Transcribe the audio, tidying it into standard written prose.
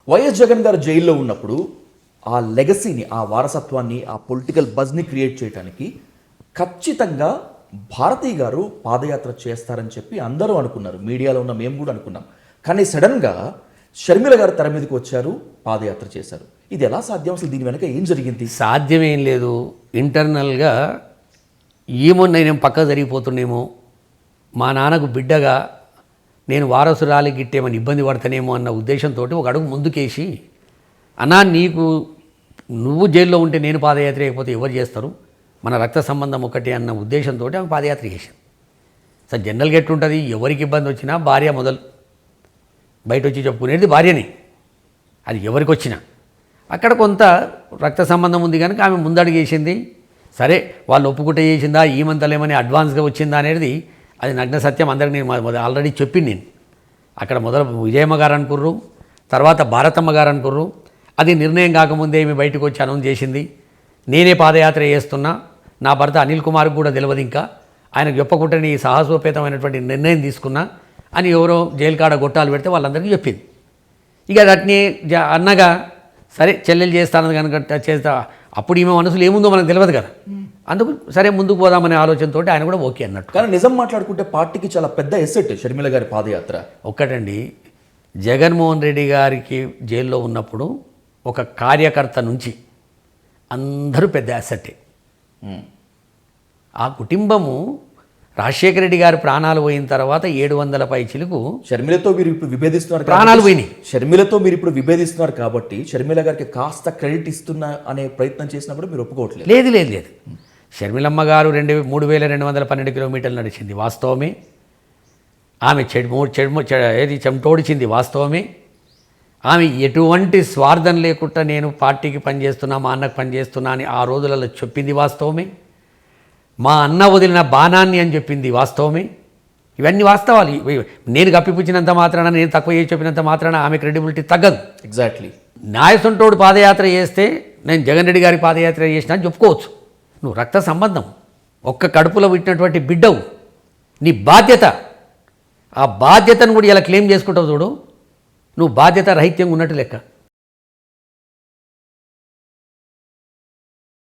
YS Jagan గారు జైల్లో ఉన్నప్పుడు ఆ లెగసీని, ఆ వారసత్వాన్ని, ఆ పొలిటికల్ బజ్ని క్రియేట్ చేయడానికి ఖచ్చితంగా భారతి గారు పాదయాత్ర చేస్తారని చెప్పి అందరూ అనుకున్నారు. మీడియాలో ఉన్న మేము కూడా అనుకున్నాం. కానీ సడన్గా షర్మిల గారు తెర మీదకి వచ్చారు, పాదయాత్ర చేశారు. ఇది ఎలా సాధ్యం? అసలు దీని వెనక ఏం జరిగింది? సాధ్యమేం లేదు. ఇంటర్నల్గా ఏమో నేను పక్క జరిగిపోతున్నామో, మా నాన్నకు బిడ్డగా నేను వారసురాలి గిట్టేమని ఇబ్బంది పడతానేమో అన్న ఉద్దేశంతో ఒక అడుగు ముందుకేసి, అన్నా నువ్వు జైల్లో ఉంటే నేను పాదయాత్ర అయిపోతే ఎవరు చేస్తారు, మన రక్త సంబంధం ఒకటి అన్న ఉద్దేశంతో ఆమె పాదయాత్ర చేశాను. సార్ జనరల్గా ఎట్లుంటుంది, ఎవరికి ఇబ్బంది వచ్చినా భార్య మొదలు బయట వచ్చి చెప్పుకునేది భార్యనే, అది ఎవరికి వచ్చినా. అక్కడ కొంత రక్త సంబంధం ఉంది కనుక ఆమె ముందడుగేసింది. సరే వాళ్ళు ఒప్పుకుంటే చేసిందా, ఈమంతలేమని అడ్వాన్స్గా వచ్చిందా అనేది అది నగ్న సత్యం. అందరికి నేను ఆల్రెడీ చెప్పింది. నేను అక్కడ మొదలు విజయమ్మ గారు అనుకుర్రు, తర్వాత భారతమ్మ గారు అనుకుర్రు. అది నిర్ణయం కాకముందే ఏమి బయటకు వచ్చి అనౌన్స్ చేసింది, నేనే పాదయాత్ర చేస్తున్నా, నా భర్త అనిల్ కుమార్కి కూడా తెలియదు, ఇంకా ఆయనకు చెప్పకుండానే ఈ సాహసోపేతమైనటువంటి నిర్ణయం తీసుకున్నా అని ఎవరో జైలు కాడ గొట్టాలు పెడితే వాళ్ళందరికీ చెప్పింది. ఇక అట్నే అన్నగా సరే చెల్లెలు చేస్తానని కనుక చేస్తా, అప్పుడు ఈమె మనసులో ఏముందో మనకు తెలియదు కదా, అందుకు సరే ముందుకు పోదామనే ఆలోచనతో ఆయన కూడా ఓకే అన్నట్టు. కానీ నిజం మాట్లాడుకుంటే పార్టీకి చాలా పెద్ద ఎసెట్ షర్మిల గారి పాదయాత్ర. ఒక్కటండి, జగన్మోహన్ రెడ్డి గారికి జైల్లో ఉన్నప్పుడు ఒక కార్యకర్త నుంచి అందరూ పెద్ద అసెట్టే. ఆ కుటుంబము రాజశేఖర రెడ్డి గారి ప్రాణాలు పోయిన తర్వాత 700 పైచిలకు షర్మిలతో మీరు ఇప్పుడు విభేదిస్తున్నారు, ప్రాణాలు పోయినాయి. షర్మిలతో మీరు ఇప్పుడు విభేదిస్తున్నారు కాబట్టి షర్మిల గారికి కాస్త క్రెడిట్ ఇస్తున్నా అనే ప్రయత్నం చేసినప్పుడు మీరు ఒప్పుకోవట్లేదు. లేదు లేదు లేదు షర్మిలమ్మ గారు 3212 కిలోమీటర్లు నడిచింది వాస్తవమే. ఆమె చెమటోడిచింది వాస్తవమే. ఆమె ఎటువంటి స్వార్థం లేకుండా నేను పార్టీకి పనిచేస్తున్నా, మా అన్నకు పనిచేస్తున్నా అని ఆ రోజులలో చెప్పింది వాస్తవమే. మా అన్న వదిలిన బాణాన్ని అని చెప్పింది వాస్తవమే. ఇవన్నీ వాస్తవాలు. నేను కప్పిపుచ్చినంత మాత్రాన, నేను తక్కువ చేసి చెప్పినంత మాత్రాన ఆమె క్రెడిబిలిటీ తగ్గదు. ఎగ్జాక్ట్లీ. న్యాయసంటోడు పాదయాత్ర చేస్తే నేను జగన్ రెడ్డి గారి పాదయాత్ర చేసినా అని చెప్పుకోవచ్చు. నువ్వు రక్త సంబంధం, ఒక్క కడుపులో పుట్టినటువంటి బిడ్డవు, నీ బాధ్యత, ఆ బాధ్యతను కూడా ఇలా క్లెయిమ్ చేసుకుంటావు చూడు, నువ్వు బాధ్యత రహిత్యంగా ఉన్నట్టు లెక్క.